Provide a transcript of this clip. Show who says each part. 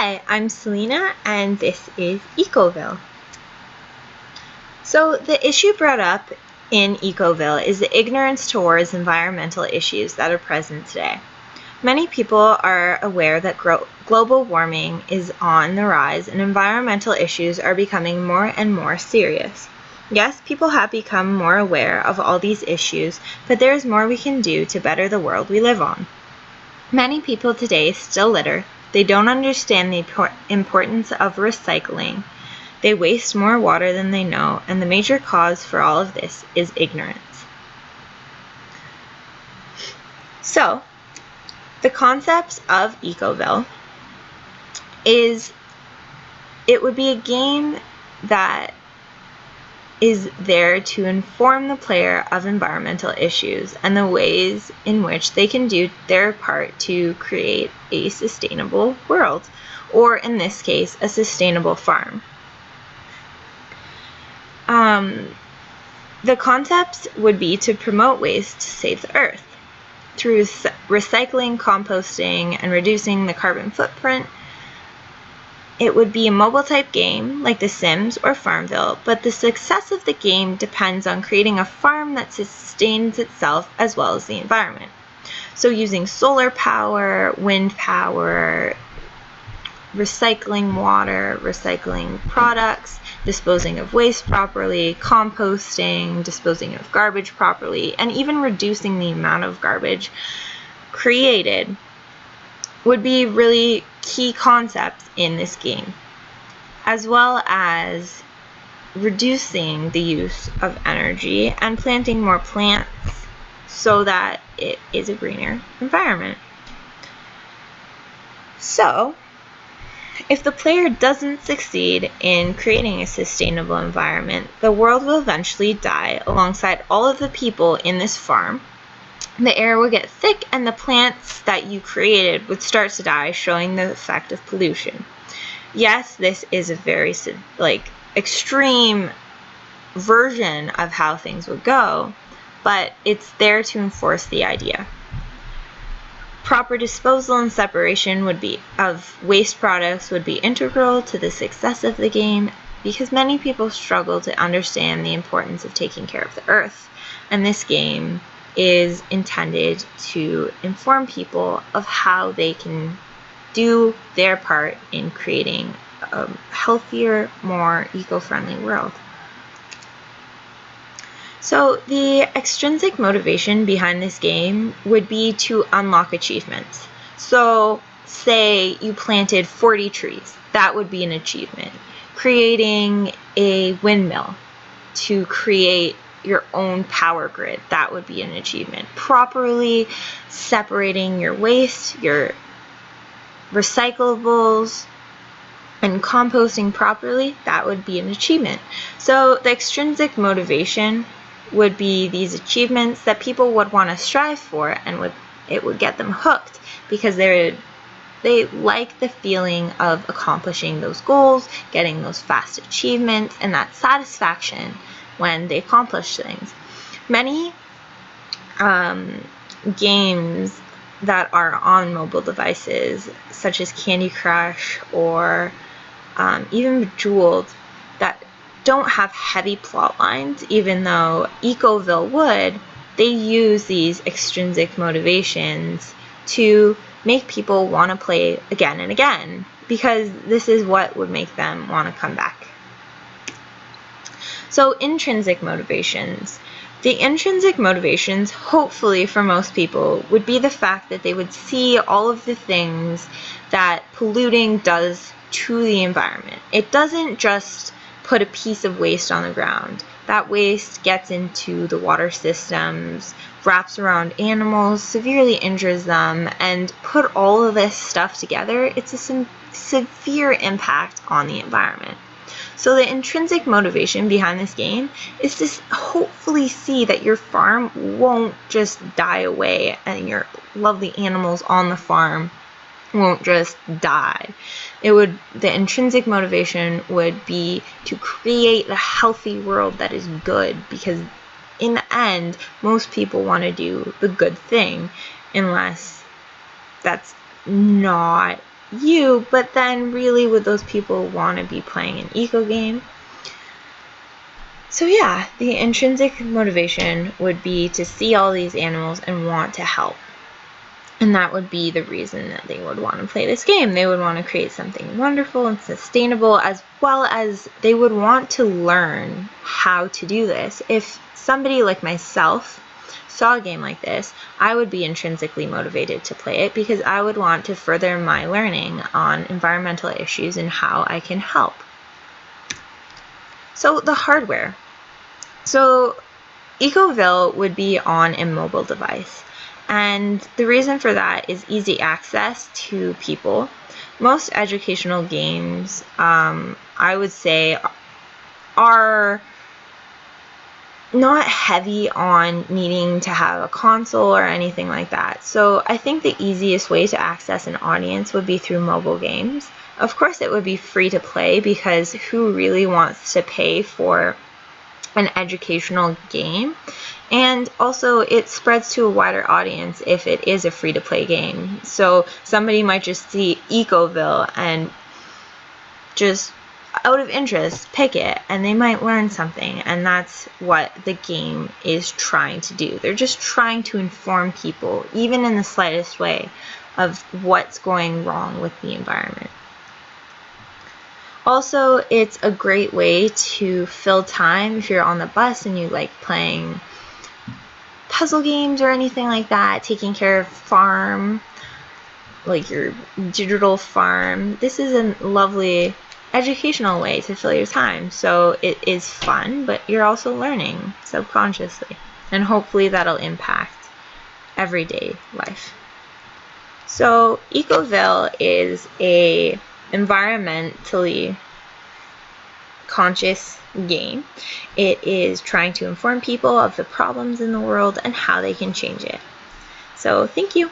Speaker 1: Hi, I'm Selena, and this is Ecoville. So the issue brought up in Ecoville is the ignorance towards environmental issues that are present today. Many people are aware that global warming is on the rise and environmental issues are becoming more and more serious. Yes, people have become more aware of all these issues, but there is more we can do to better the world we live on. Many people today still litter. They don't understand the importance of recycling. They waste more water than they know, and the major cause for all of this is ignorance. So, the concepts of Ecoville is it would be a game that is there to inform the player of environmental issues and the ways in which they can do their part to create a sustainable world, or in this case, a sustainable farm. The concepts would be to promote waste to save the earth through recycling, composting, and reducing the carbon footprint. It would be a mobile type game like The Sims or Farmville, but the success of the game depends on creating a farm that sustains itself as well as the environment. So using solar power, wind power, recycling water, recycling products, disposing of waste properly, composting, disposing of garbage properly, and even reducing the amount of garbage created would be really key concepts in this game, as well as reducing the use of energy and planting more plants so that it is a greener environment. So, if the player doesn't succeed in creating a sustainable environment, the world will eventually die alongside all of the people in this farm. The air will get thick and the plants that you created would start to die, showing the effect of pollution. Yes, this is a very extreme version of how things would go, but it's there to enforce the idea. Proper disposal and separation of waste products would be integral to the success of the game, because many people struggle to understand the importance of taking care of the earth, and this game is intended to inform people of how they can do their part in creating a healthier, more eco-friendly world. So the extrinsic motivation behind this game would be to unlock achievements. So say you planted 40 trees, that would be an achievement. Creating a windmill to create your own power grid, that would be an achievement. Properly separating your waste, your recyclables, and composting properly, that would be an achievement. So the extrinsic motivation would be these achievements that people would want to strive for, and it would get them hooked because they like the feeling of accomplishing those goals, getting those fast achievements, and that satisfaction when they accomplish things. Many games that are on mobile devices, such as Candy Crush or even Bejeweled, that don't have heavy plot lines, even though Ecoville would, they use these extrinsic motivations to make people want to play again and again, because this is what would make them want to come back. So intrinsic motivations. The intrinsic motivations, hopefully for most people, would be the fact that they would see all of the things that polluting does to the environment. It doesn't just put a piece of waste on the ground. That waste gets into the water systems, wraps around animals, severely injures them, and put all of this stuff together, it's a severe impact on the environment. So the intrinsic motivation behind this game is to hopefully see that your farm won't just die away and your lovely animals on the farm won't just die. The intrinsic motivation would be to create a healthy world that is good, because in the end, most people want to do the good thing, unless that's not you, but then really would those people want to be playing an eco game? So yeah, the intrinsic motivation would be to see all these animals and want to help. And that would be the reason that they would want to play this game. They would want to create something wonderful and sustainable, as well as they would want to learn how to do this. If somebody like myself saw a game like this, I would be intrinsically motivated to play it because I would want to further my learning on environmental issues and how I can help. So the hardware. So Ecoville would be on a mobile device. And the reason for that is easy access to people. Most educational games, I would say, are not heavy on needing to have a console or anything like that. So I think the easiest way to access an audience would be through mobile games. Of course, it would be free to play because who really wants to pay for an educational game? And also it spreads to a wider audience if it is a free-to-play game. So somebody might just see Ecoville and just out of interest pick it, and they might learn something, and that's what the game is trying to do. They're just trying to inform people, even in the slightest way, of what's going wrong with the environment. Also, it's a great way to fill time if you're on the bus and you like playing puzzle games or anything like that, taking care of farm, like your digital farm. This is a lovely educational way to fill your time. So it is fun, but you're also learning subconsciously, and hopefully that'll impact everyday life. So Ecoville is a environmentally conscious game. It is trying to inform people of the problems in the world and how they can change it. So thank you.